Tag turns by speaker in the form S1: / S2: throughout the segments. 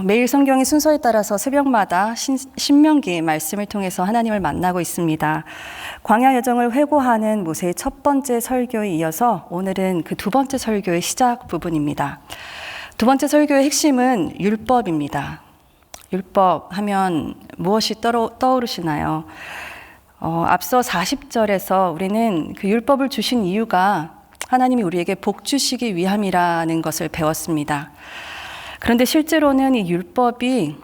S1: 매일 성경의 순서에 따라서 새벽마다 신명기 말씀을 통해서 하나님을 만나고 있습니다. 광야 여정을 회고하는 모세의 첫 번째 설교에 이어서 오늘은 그 두 번째 설교의 시작 부분입니다. 두 번째 설교의 핵심은 율법입니다. 율법 하면 무엇이 떠오르시나요? 앞서 40절에서 우리는 그 율법을 주신 이유가 하나님이 우리에게 복 주시기 위함이라는 것을 배웠습니다. 그런데 실제로는 이 율법이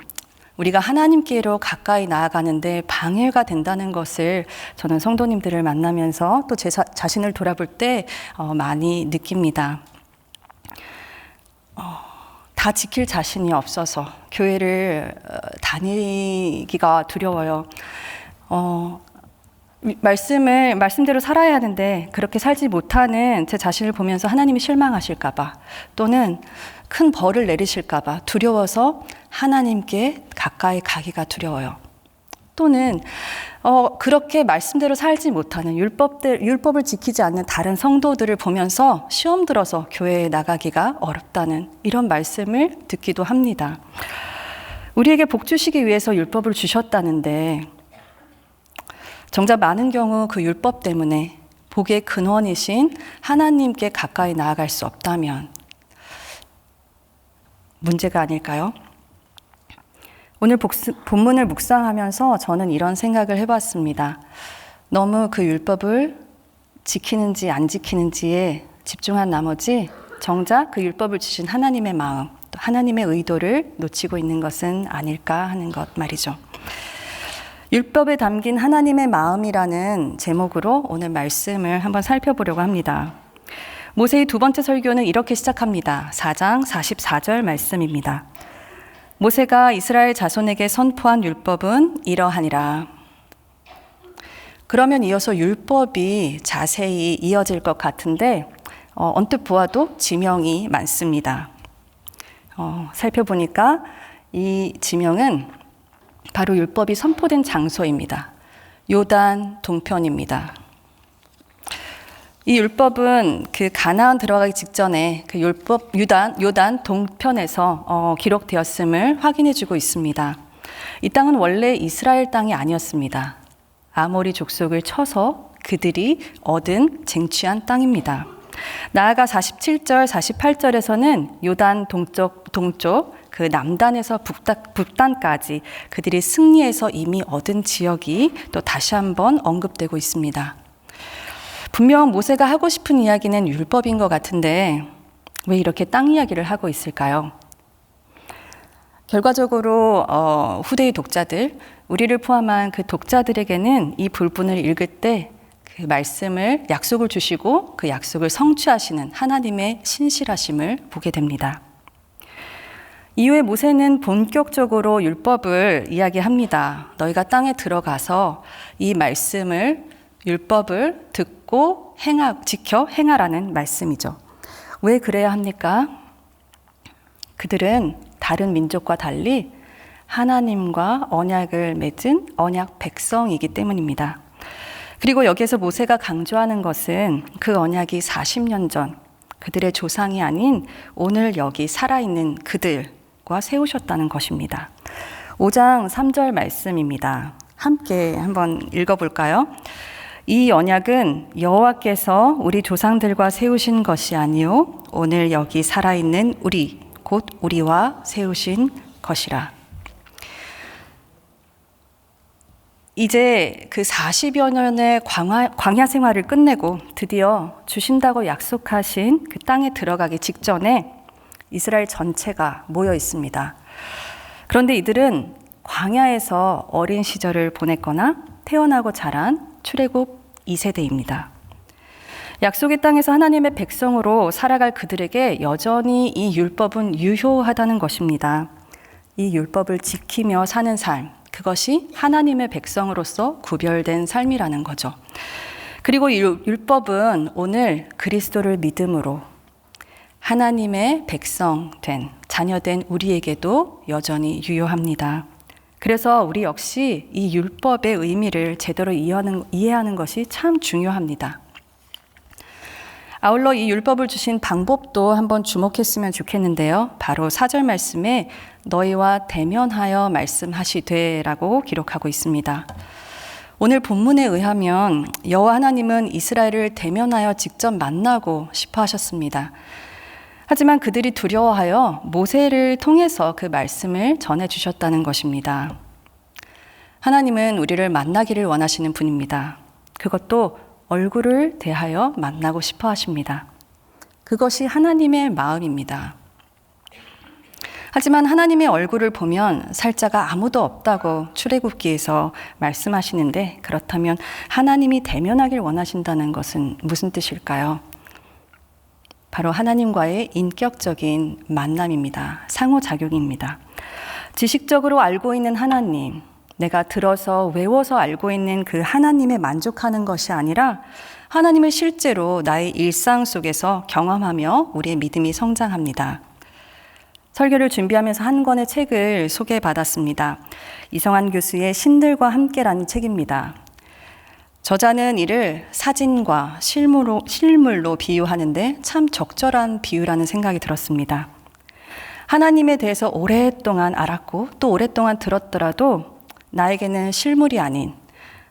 S1: 우리가 하나님께로 가까이 나아가는데 방해가 된다는 것을 저는 성도님들을 만나면서 또 제 자신을 돌아볼 때 많이 느낍니다. 다 지킬 자신이 없어서 교회를 다니기가 두려워요. 말씀대로 살아야 하는데 그렇게 살지 못하는 제 자신을 보면서 하나님이 실망하실까봐 또는 큰 벌을 내리실까봐 두려워서 하나님께 가까이 가기가 두려워요. 또는 그렇게 말씀대로 살지 못하는 율법을 지키지 않는 다른 성도들을 보면서 시험 들어서 교회에 나가기가 어렵다는 이런 말씀을 듣기도 합니다. 우리에게 복 주시기 위해서 율법을 주셨다는데 정작 많은 경우 그 율법 때문에 복의 근원이신 하나님께 가까이 나아갈 수 없다면 문제가 아닐까요? 오늘 본문을 묵상하면서 저는 이런 생각을 해봤습니다. 너무 그 율법을 지키는지 안 지키는지에 집중한 나머지 정작 그 율법을 주신 하나님의 마음, 또 하나님의 의도를 놓치고 있는 것은 아닐까 하는 것 말이죠. 율법에 담긴 하나님의 마음이라는 제목으로 오늘 말씀을 한번 살펴보려고 합니다. 모세의 두 번째 설교는 이렇게 시작합니다. 4장 44절 말씀입니다. 모세가 이스라엘 자손에게 선포한 율법은 이러하니라. 그러면 이어서 율법이 자세히 이어질 것 같은데 언뜻 보아도 지명이 많습니다. 살펴보니까 이 지명은 바로 율법이 선포된 장소입니다. 요단 동편입니다. 이 율법은 그 가나안 들어가기 직전에 그 율법 요단 동편에서 기록되었음을 확인해주고 있습니다. 이 땅은 원래 이스라엘 땅이 아니었습니다. 아모리 족속을 쳐서 그들이 얻은 쟁취한 땅입니다. 나아가 47절, 48절에서는 요단 동쪽 그 남단에서 북단까지 그들이 승리해서 이미 얻은 지역이 또 다시 한번 언급되고 있습니다. 분명 모세가 하고 싶은 이야기는 율법인 것 같은데 왜 이렇게 땅 이야기를 하고 있을까요? 결과적으로 후대의 독자들, 우리를 포함한 그 독자들에게는 이 부분을 읽을 때 그 말씀을 약속을 주시고 그 약속을 성취하시는 하나님의 신실하심을 보게 됩니다. 이후에 모세는 본격적으로 율법을 이야기합니다. 너희가 땅에 들어가서 이 말씀을 율법을 듣고 지켜 행하라는 말씀이죠. 왜 그래야 합니까? 그들은 다른 민족과 달리 하나님과 언약을 맺은 언약 백성이기 때문입니다. 그리고 여기에서 모세가 강조하는 것은 그 언약이 40년 전 그들의 조상이 아닌 오늘 여기 살아있는 그들과 세우셨다는 것입니다. 5장 3절 말씀입니다. 함께 한번 읽어볼까요? 이 언약은 여호와께서 우리 조상들과 세우신 것이 아니요 오늘 여기 살아있는 우리 곧 우리와 세우신 것이라. 이제 그 40여 년의 광야 생활을 끝내고 드디어 주신다고 약속하신 그 땅에 들어가기 직전에 이스라엘 전체가 모여 있습니다. 그런데 이들은 광야에서 어린 시절을 보냈거나 태어나고 자란 출애굽 2세대입니다. 약속의 땅에서 하나님의 백성으로 살아갈 그들에게 여전히 이 율법은 유효하다는 것입니다. 이 율법을 지키며 사는 삶, 그것이 하나님의 백성으로서 구별된 삶이라는 거죠. 그리고 이 율법은 오늘 그리스도를 믿음으로 하나님의 백성 된, 자녀된 우리에게도 여전히 유효합니다. 그래서 우리 역시 이 율법의 의미를 제대로 이해하는 것이 참 중요합니다. 아울러 이 율법을 주신 방법도 한번 주목했으면 좋겠는데요. 바로 4절 말씀에 너희와 대면하여 말씀하시되라고 기록하고 있습니다. 오늘 본문에 의하면 여호와 하나님은 이스라엘을 대면하여 직접 만나고 싶어 하셨습니다. 하지만 그들이 두려워하여 모세를 통해서 그 말씀을 전해주셨다는 것입니다. 하나님은 우리를 만나기를 원하시는 분입니다. 그것도 얼굴을 대하여 만나고 싶어 하십니다. 그것이 하나님의 마음입니다. 하지만 하나님의 얼굴을 보면 살자가 아무도 없다고 출애굽기에서 말씀하시는데, 그렇다면 하나님이 대면하길 원하신다는 것은 무슨 뜻일까요? 바로 하나님과의 인격적인 만남입니다. 상호작용입니다. 지식적으로 알고 있는 하나님, 내가 들어서 외워서 알고 있는 그 하나님에 만족하는 것이 아니라 하나님을 실제로 나의 일상 속에서 경험하며 우리의 믿음이 성장합니다. 설교를 준비하면서 한 권의 책을 소개받았습니다. 이성환 교수의 신들과 함께라는 책입니다. 저자는 이를 사진과 실물로 비유하는데 참 적절한 비유라는 생각이 들었습니다. 하나님에 대해서 오랫동안 알았고 또 오랫동안 들었더라도 나에게는 실물이 아닌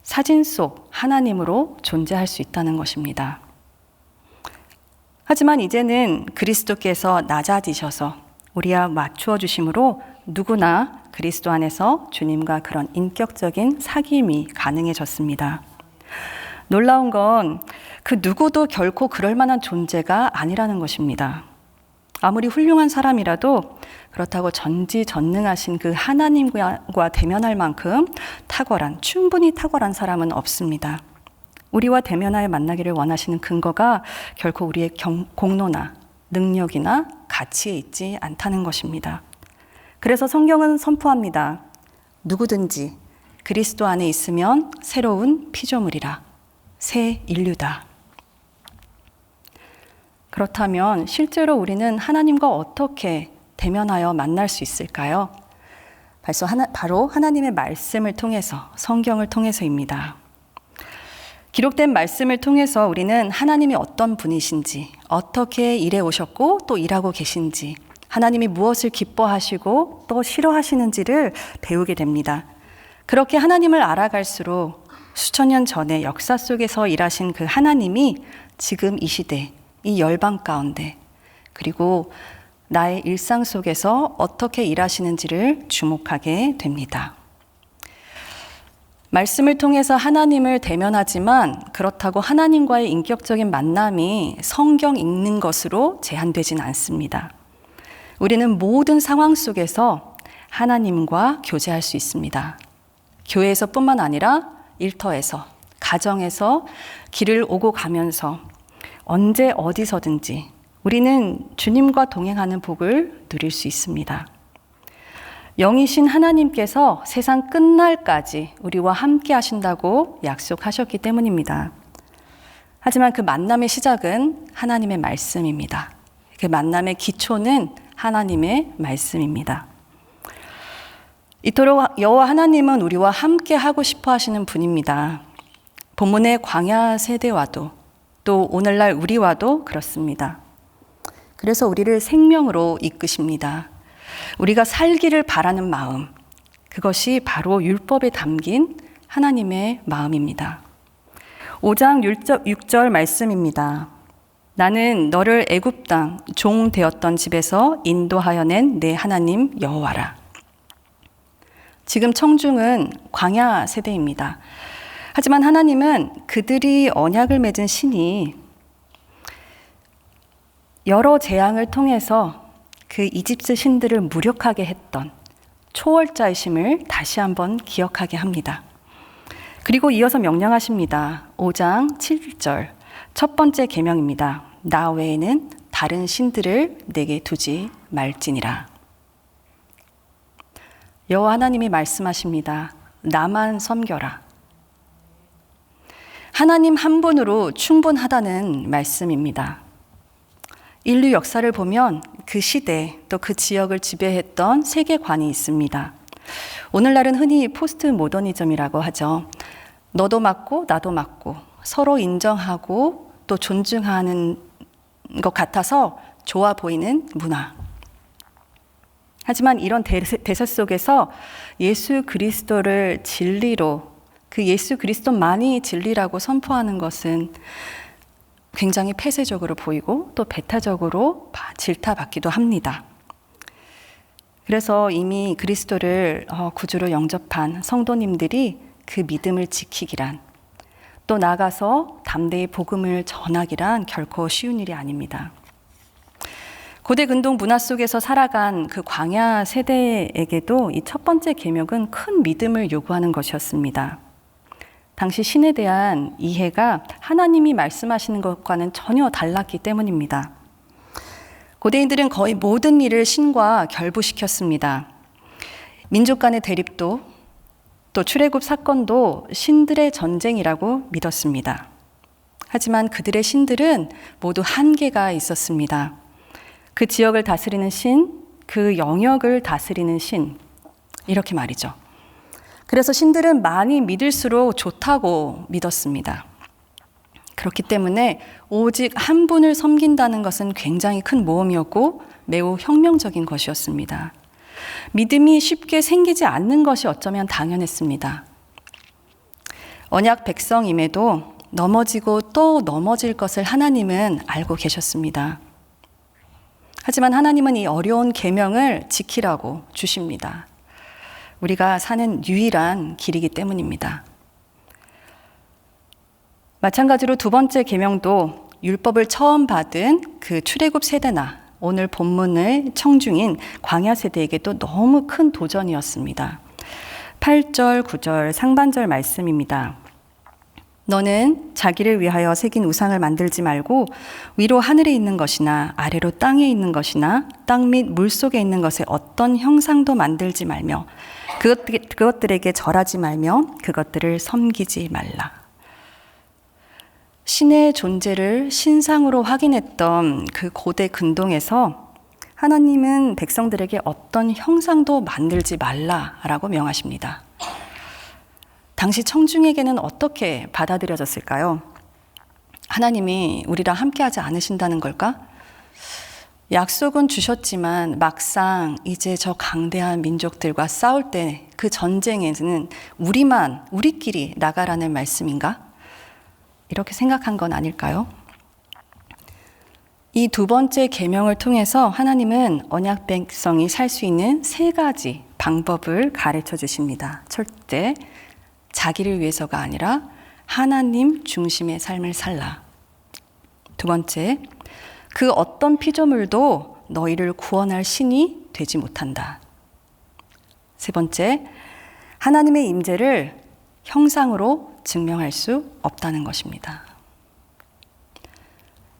S1: 사진 속 하나님으로 존재할 수 있다는 것입니다. 하지만 이제는 그리스도께서 낮아지셔서 우리와 맞추어 주심으로 누구나 그리스도 안에서 주님과 그런 인격적인 사귐이 가능해졌습니다. 놀라운 건 그 누구도 결코 그럴 만한 존재가 아니라는 것입니다. 아무리 훌륭한 사람이라도 그렇다고 전지전능하신 그 하나님과 대면할 만큼 충분히 탁월한 사람은 없습니다. 우리와 대면하여 만나기를 원하시는 근거가 결코 우리의 공로나 능력이나 가치에 있지 않다는 것입니다. 그래서 성경은 선포합니다. 누구든지 그리스도 안에 있으면 새로운 피조물이라, 새 인류다. 그렇다면 실제로 우리는 하나님과 어떻게 대면하여 만날 수 있을까요? 바로 하나님의 말씀을 통해서, 성경을 통해서입니다. 기록된 말씀을 통해서 우리는 하나님이 어떤 분이신지, 어떻게 일해 오셨고 또 일하고 계신지, 하나님이 무엇을 기뻐하시고 또 싫어하시는지를 배우게 됩니다. 그렇게 하나님을 알아갈수록 수천 년 전에 역사 속에서 일하신 그 하나님이 지금 이 시대, 이 열방 가운데, 그리고 나의 일상 속에서 어떻게 일하시는지를 주목하게 됩니다. 말씀을 통해서 하나님을 대면하지만 그렇다고 하나님과의 인격적인 만남이 성경 읽는 것으로 제한되진 않습니다. 우리는 모든 상황 속에서 하나님과 교제할 수 있습니다. 교회에서뿐만 아니라 일터에서, 가정에서, 길을 오고 가면서 언제 어디서든지 우리는 주님과 동행하는 복을 누릴 수 있습니다. 영이신 하나님께서 세상 끝날까지 우리와 함께 하신다고 약속하셨기 때문입니다. 하지만 그 만남의 시작은 하나님의 말씀입니다. 그 만남의 기초는 하나님의 말씀입니다. 이토록 여호와 하나님은 우리와 함께 하고 싶어 하시는 분입니다. 본문의 광야 세대와도 또 오늘날 우리와도 그렇습니다. 그래서 우리를 생명으로 이끄십니다. 우리가 살기를 바라는 마음, 그것이 바로 율법에 담긴 하나님의 마음입니다. 5장 6절 말씀입니다. 나는 너를 애굽 땅 종 되었던 집에서 인도하여 낸 내 하나님 여호와라. 지금 청중은 광야 세대입니다. 하지만 하나님은 그들이 언약을 맺은 신이 여러 재앙을 통해서 그 이집트 신들을 무력하게 했던 초월자이심을 다시 한번 기억하게 합니다. 그리고 이어서 명령하십니다. 5장 7절 첫 번째 계명입니다. 나 외에는 다른 신들을 내게 두지 말지니라. 여호와 하나님이 말씀하십니다. 나만 섬겨라. 하나님 한 분으로 충분하다는 말씀입니다. 인류 역사를 보면 그 시대 또 그 지역을 지배했던 세계관이 있습니다. 오늘날은 흔히 포스트 모더니즘이라고 하죠. 너도 맞고 나도 맞고 서로 인정하고 또 존중하는 것 같아서 좋아 보이는 문화. 하지만 이런 대세 속에서 예수 그리스도를 진리로, 그 예수 그리스도만이 진리라고 선포하는 것은 굉장히 폐쇄적으로 보이고 또 배타적으로 질타받기도 합니다. 그래서 이미 그리스도를 구주로 영접한 성도님들이 그 믿음을 지키기란, 또 나아가서 담대히 복음을 전하기란 결코 쉬운 일이 아닙니다. 고대 근동 문화 속에서 살아간 그 광야 세대에게도 이 첫 번째 계명은 큰 믿음을 요구하는 것이었습니다. 당시 신에 대한 이해가 하나님이 말씀하시는 것과는 전혀 달랐기 때문입니다. 고대인들은 거의 모든 일을 신과 결부시켰습니다. 민족 간의 대립도, 또 출애굽 사건도 신들의 전쟁이라고 믿었습니다. 하지만 그들의 신들은 모두 한계가 있었습니다. 그 지역을 다스리는 신, 그 영역을 다스리는 신, 이렇게 말이죠. 그래서 신들은 많이 믿을수록 좋다고 믿었습니다. 그렇기 때문에 오직 한 분을 섬긴다는 것은 굉장히 큰 모험이었고 매우 혁명적인 것이었습니다. 믿음이 쉽게 생기지 않는 것이 어쩌면 당연했습니다. 언약 백성임에도 넘어지고 또 넘어질 것을 하나님은 알고 계셨습니다. 하지만 하나님은 이 어려운 계명을 지키라고 주십니다. 우리가 사는 유일한 길이기 때문입니다. 마찬가지로 두 번째 계명도 율법을 처음 받은 그 출애굽 세대나 오늘 본문의 청중인 광야 세대에게도 너무 큰 도전이었습니다. 8절, 9절 상반절 말씀입니다. 너는 자기를 위하여 새긴 우상을 만들지 말고 위로 하늘에 있는 것이나 아래로 땅에 있는 것이나 땅 및 물속에 있는 것에 어떤 형상도 만들지 말며 그것들에게 절하지 말며 그것들을 섬기지 말라. 신의 존재를 신상으로 확인했던 그 고대 근동에서 하나님은 백성들에게 어떤 형상도 만들지 말라라고 명하십니다. 당시 청중에게는 어떻게 받아들여졌을까요? 하나님이 우리랑 함께하지 않으신다는 걸까? 약속은 주셨지만 막상 이제 저 강대한 민족들과 싸울 때 그 전쟁에는 우리끼리 나가라는 말씀인가? 이렇게 생각한 건 아닐까요? 이 두 번째 계명을 통해서 하나님은 언약 백성이 살 수 있는 세 가지 방법을 가르쳐 주십니다. 첫째, 자기를 위해서가 아니라 하나님 중심의 삶을 살라. 두 번째, 그 어떤 피조물도 너희를 구원할 신이 되지 못한다. 세 번째, 하나님의 임재를 형상으로 증명할 수 없다는 것입니다.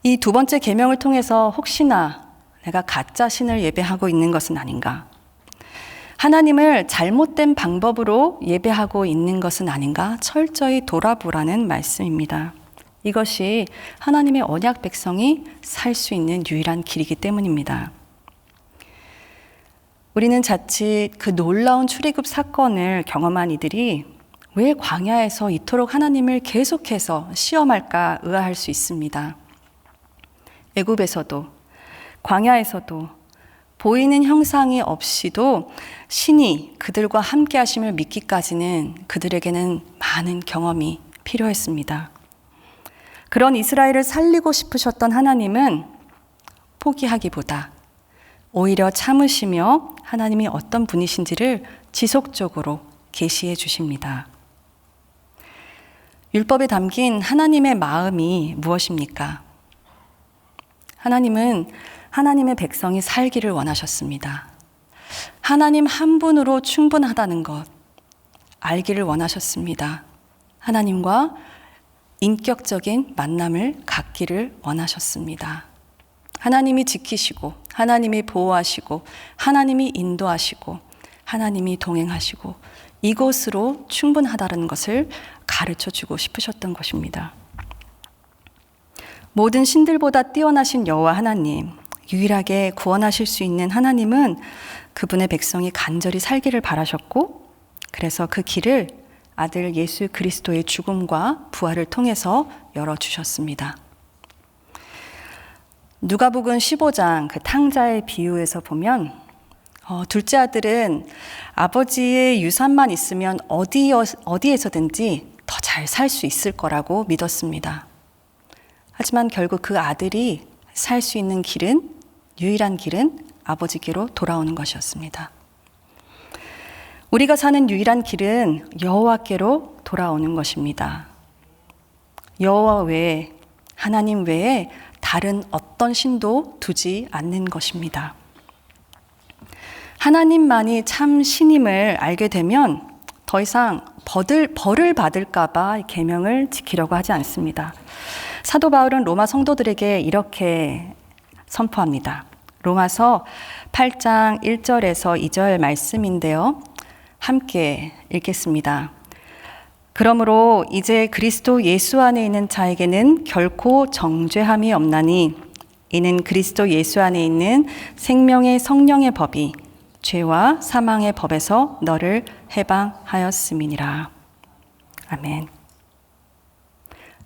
S1: 이 두 번째 계명을 통해서 혹시나 내가 가짜 신을 예배하고 있는 것은 아닌가? 하나님을 잘못된 방법으로 예배하고 있는 것은 아닌가 철저히 돌아보라는 말씀입니다. 이것이 하나님의 언약 백성이 살 수 있는 유일한 길이기 때문입니다. 우리는 자칫 그 놀라운 출애굽 사건을 경험한 이들이 왜 광야에서 이토록 하나님을 계속해서 시험할까 의아할 수 있습니다. 애굽에서도 광야에서도 보이는 형상이 없이도 신이 그들과 함께 하심을 믿기까지는 그들에게는 많은 경험이 필요했습니다. 그런 이스라엘을 살리고 싶으셨던 하나님은 포기하기보다 오히려 참으시며 하나님이 어떤 분이신지를 지속적으로 계시해 주십니다. 율법에 담긴 하나님의 마음이 무엇입니까? 하나님은 하나님의 백성이 살기를 원하셨습니다. 하나님 한 분으로 충분하다는 것 알기를 원하셨습니다. 하나님과 인격적인 만남을 갖기를 원하셨습니다. 하나님이 지키시고 하나님이 보호하시고 하나님이 인도하시고 하나님이 동행하시고 이것으로 충분하다는 것을 가르쳐주고 싶으셨던 것입니다. 모든 신들보다 뛰어나신 여호와 하나님, 유일하게 구원하실 수 있는 하나님은 그분의 백성이 간절히 살기를 바라셨고 그래서 그 길을 아들 예수 그리스도의 죽음과 부활을 통해서 열어주셨습니다. 누가복음 15장 그 탕자의 비유에서 보면 둘째 아들은 아버지의 유산만 있으면 어디에서든지 더 잘 살 수 있을 거라고 믿었습니다. 하지만 결국 그 아들이 살 수 있는 길은, 유일한 길은 아버지께로 돌아오는 것이었습니다. 우리가 사는 유일한 길은 여호와께로 돌아오는 것입니다. 여호와 외에, 하나님 외에 다른 어떤 신도 두지 않는 것입니다. 하나님만이 참 신임을 알게 되면 더 이상 벌을 받을까 봐 계명을 지키려고 하지 않습니다. 사도 바울은 로마 성도들에게 이렇게 선포합니다. 로마서 8장 1절에서 2절 말씀인데요. 함께 읽겠습니다. 그러므로 이제 그리스도 예수 안에 있는 자에게는 결코 정죄함이 없나니 이는 그리스도 예수 안에 있는 생명의 성령의 법이 죄와 사망의 법에서 너를 해방하였음이니라. 아멘.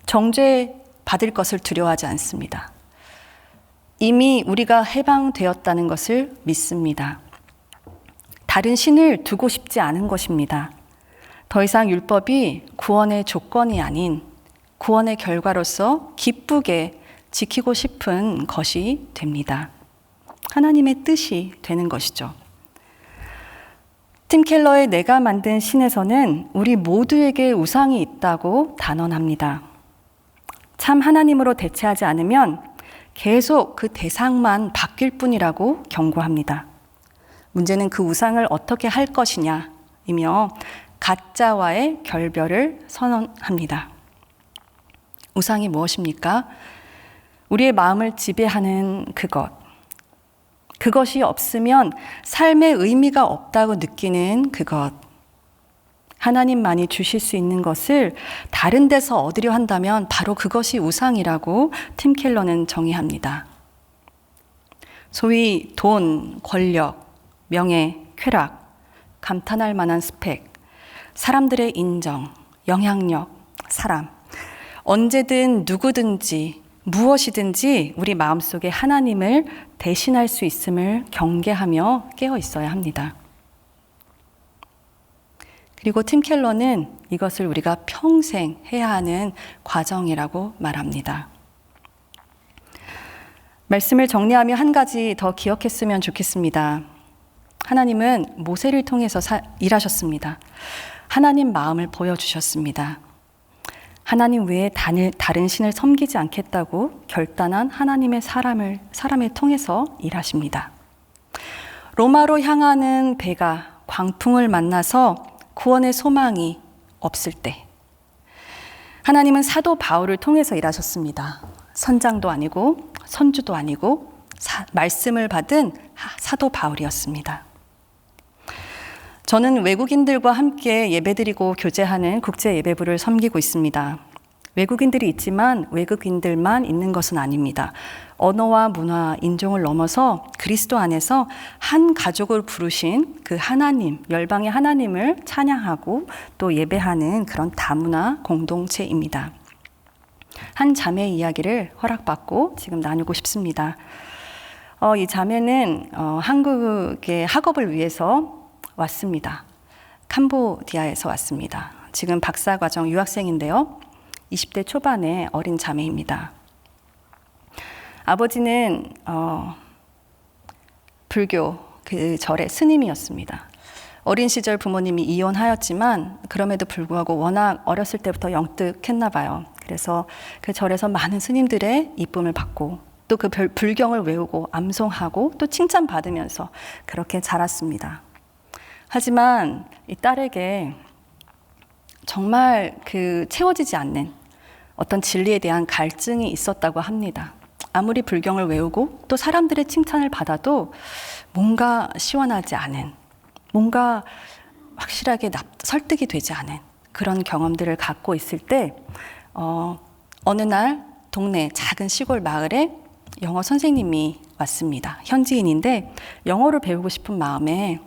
S1: 정죄 받을 것을 두려워하지 않습니다. 이미 우리가 해방되었다는 것을 믿습니다. 다른 신을 두고 싶지 않은 것입니다. 더 이상 율법이 구원의 조건이 아닌 구원의 결과로서 기쁘게 지키고 싶은 것이 됩니다. 하나님의 뜻이 되는 것이죠. 팀 켈러의 내가 만든 신에서는 우리 모두에게 우상이 있다고 단언합니다. 참 하나님으로 대체하지 않으면 계속 그 대상만 바뀔 뿐이라고 경고합니다. 문제는 그 우상을 어떻게 할 것이냐이며 가짜와의 결별을 선언합니다. 우상이 무엇입니까? 우리의 마음을 지배하는 그것이 없으면 삶의 의미가 없다고 느끼는 그것. 하나님만이 주실 수 있는 것을 다른 데서 얻으려 한다면 바로 그것이 우상이라고 팀 켈러는 정의합니다. 소위 돈, 권력, 명예, 쾌락, 감탄할 만한 스펙, 사람들의 인정, 영향력, 사람, 언제든 누구든지 무엇이든지 우리 마음속에 하나님을 대신할 수 있음을 경계하며 깨어 있어야 합니다. 그리고 팀 켈러는 이것을 우리가 평생 해야 하는 과정이라고 말합니다. 말씀을 정리하며 한 가지 더 기억했으면 좋겠습니다. 하나님은 모세를 통해서 일하셨습니다. 하나님 마음을 보여주셨습니다. 하나님 외에 다른 신을 섬기지 않겠다고 결단한 하나님의 사람을 통해서 일하십니다. 로마로 향하는 배가 광풍을 만나서 구원의 소망이 없을 때 하나님은 사도 바울을 통해서 일하셨습니다. 선장도 아니고 선주도 아니고 말씀을 받은 사도 바울이었습니다. 저는 외국인들과 함께 예배드리고 교제하는 국제 예배부를 섬기고 있습니다. 외국인들이 있지만 외국인들만 있는 것은 아닙니다. 언어와 문화, 인종을 넘어서 그리스도 안에서 한 가족을 부르신 그 하나님, 열방의 하나님을 찬양하고 또 예배하는 그런 다문화 공동체입니다. 한 자매의 이야기를 허락받고 지금 나누고 싶습니다. 이 자매는 한국의 학업을 위해서 왔습니다. 캄보디아에서 왔습니다. 지금 박사과정 유학생인데요. 20대 초반의 어린 자매입니다. 아버지는 불교 그 절의 스님이었습니다. 어린 시절 부모님이 이혼하였지만 그럼에도 불구하고 워낙 어렸을 때부터 영특했나 봐요. 그래서 그 절에서 많은 스님들의 이쁨을 받고 또 그 불경을 외우고 암송하고 또 칭찬받으면서 그렇게 자랐습니다. 하지만 이 딸에게 정말 채워지지 않는 어떤 진리에 대한 갈증이 있었다고 합니다. 아무리 불경을 외우고 또 사람들의 칭찬을 받아도 뭔가 시원하지 않은, 뭔가 확실하게 설득이 되지 않은 그런 경험들을 갖고 있을 때 어느 날 동네 작은 시골 마을에 영어 선생님이 왔습니다. 현지인인데 영어를 배우고 싶은 마음에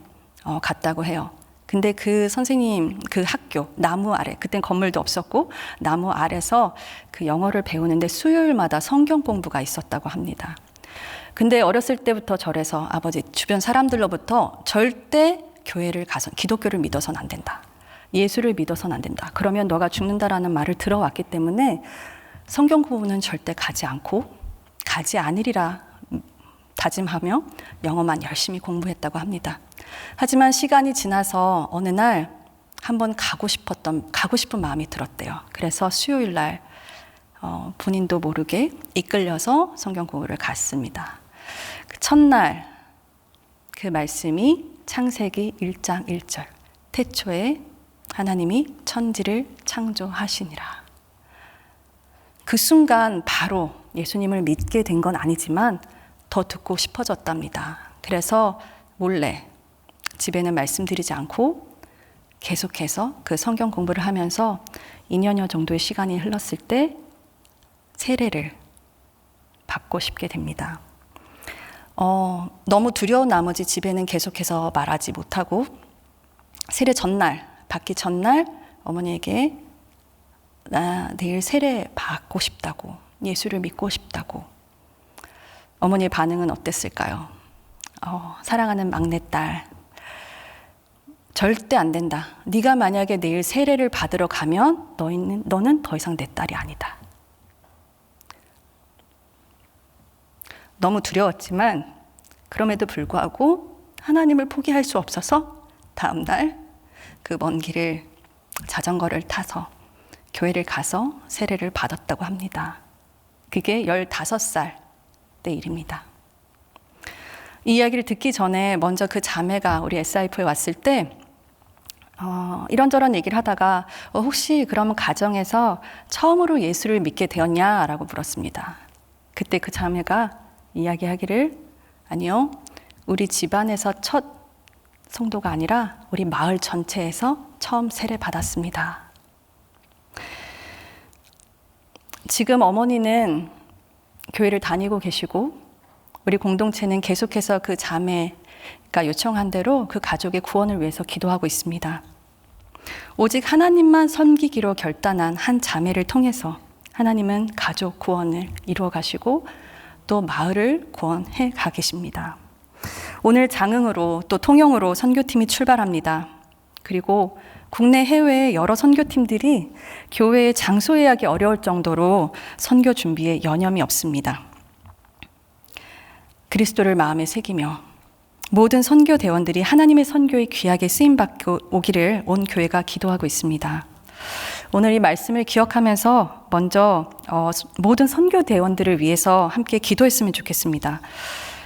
S1: 갔다고 해요. 근데 그 선생님, 그 학교, 나무 아래, 그땐 건물도 없었고 나무 아래서 그 영어를 배우는데 수요일마다 성경 공부가 있었다고 합니다. 근데 어렸을 때부터 절에서 아버지 주변 사람들로부터 절대 교회를 가서 기독교를 믿어서는 안 된다. 예수를 믿어서는 안 된다. 그러면 너가 죽는다라는 말을 들어왔기 때문에 성경 공부는 절대 가지 않고 가지 않으리라 다짐하며 영어만 열심히 공부했다고 합니다. 하지만 시간이 지나서 어느 날 한번 가고 싶은 마음이 들었대요. 그래서 수요일 날 본인도 모르게 이끌려서 성경 공부를 갔습니다. 그 첫날 그 말씀이 창세기 1장 1절 태초에 하나님이 천지를 창조하시니라. 그 순간 바로 예수님을 믿게 된 건 아니지만 더 듣고 싶어졌답니다. 그래서 몰래 집에는 말씀드리지 않고 계속해서 그 성경 공부를 하면서 2년여 정도의 시간이 흘렀을 때 세례를 받고 싶게 됩니다. 너무 두려운 나머지 집에는 계속해서 말하지 못하고 세례 전날, 받기 전날 어머니에게 나 내일 세례 받고 싶다고, 예수를 믿고 싶다고. 어머니의 반응은 어땠을까요? 사랑하는 막내딸, 절대 안 된다. 네가 만약에 내일 세례를 받으러 가면 너는 더 이상 내 딸이 아니다. 너무 두려웠지만 그럼에도 불구하고 하나님을 포기할 수 없어서 다음날 그 먼 길을 자전거를 타서 교회를 가서 세례를 받았다고 합니다. 그게 15살 때 일입니다. 이 이야기를 듣기 전에 먼저 그 자매가 우리 SIF에 왔을 때 이런저런 얘기를 하다가 혹시 그러면 가정에서 처음으로 예수를 믿게 되었냐라고 물었습니다. 그때 그 자매가 이야기하기를 아니요, 우리 집안에서 첫 성도가 아니라 우리 마을 전체에서 처음 세례 받았습니다. 지금 어머니는 교회를 다니고 계시고 우리 공동체는 계속해서 그 자매가 요청한 대로 그 가족의 구원을 위해서 기도하고 있습니다. 오직 하나님만 섬기기로 결단한 한 자매를 통해서 하나님은 가족 구원을 이루어 가시고 또 마을을 구원해 가 계십니다. 오늘 장흥으로 또 통영으로 선교팀이 출발합니다. 그리고 국내 해외의 여러 선교팀들이 교회의 장소 예약이 어려울 정도로 선교 준비에 여념이 없습니다. 그리스도를 마음에 새기며 모든 선교 대원들이 하나님의 선교에 귀하게 쓰임받고 오기를 온 교회가 기도하고 있습니다. 오늘 이 말씀을 기억하면서 먼저 모든 선교 대원들을 위해서 함께 기도했으면 좋겠습니다.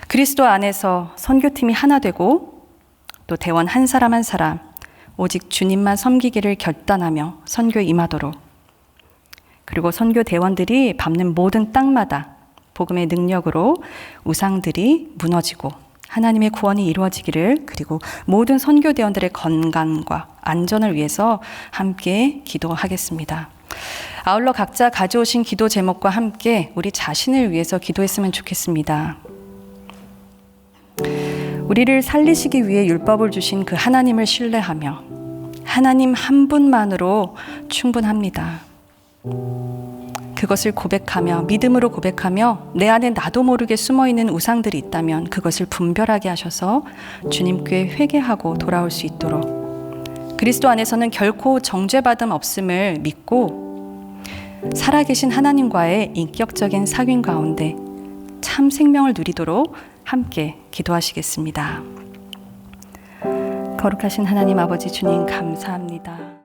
S1: 그리스도 안에서 선교팀이 하나 되고 또 대원 한 사람 한 사람 오직 주님만 섬기기를 결단하며 선교에 임하도록, 그리고 선교 대원들이 밟는 모든 땅마다 복음의 능력으로 우상들이 무너지고 하나님의 구원이 이루어지기를, 그리고 모든 선교 대원들의 건강과 안전을 위해서 함께 기도하겠습니다. 아울러 각자 가져오신 기도 제목과 함께 우리 자신을 위해서 기도했으면 좋겠습니다. 우리를 살리시기 위해 율법을 주신 그 하나님을 신뢰하며 하나님 한 분만으로 충분합니다. 그것을 고백하며 믿음으로 고백하며 내 안에 나도 모르게 숨어있는 우상들이 있다면 그것을 분별하게 하셔서 주님께 회개하고 돌아올 수 있도록, 그리스도 안에서는 결코 정죄받음 없음을 믿고 살아계신 하나님과의 인격적인 사귐 가운데 참 생명을 누리도록 함께 기도하시겠습니다. 거룩하신 하나님 아버지 주님 감사합니다.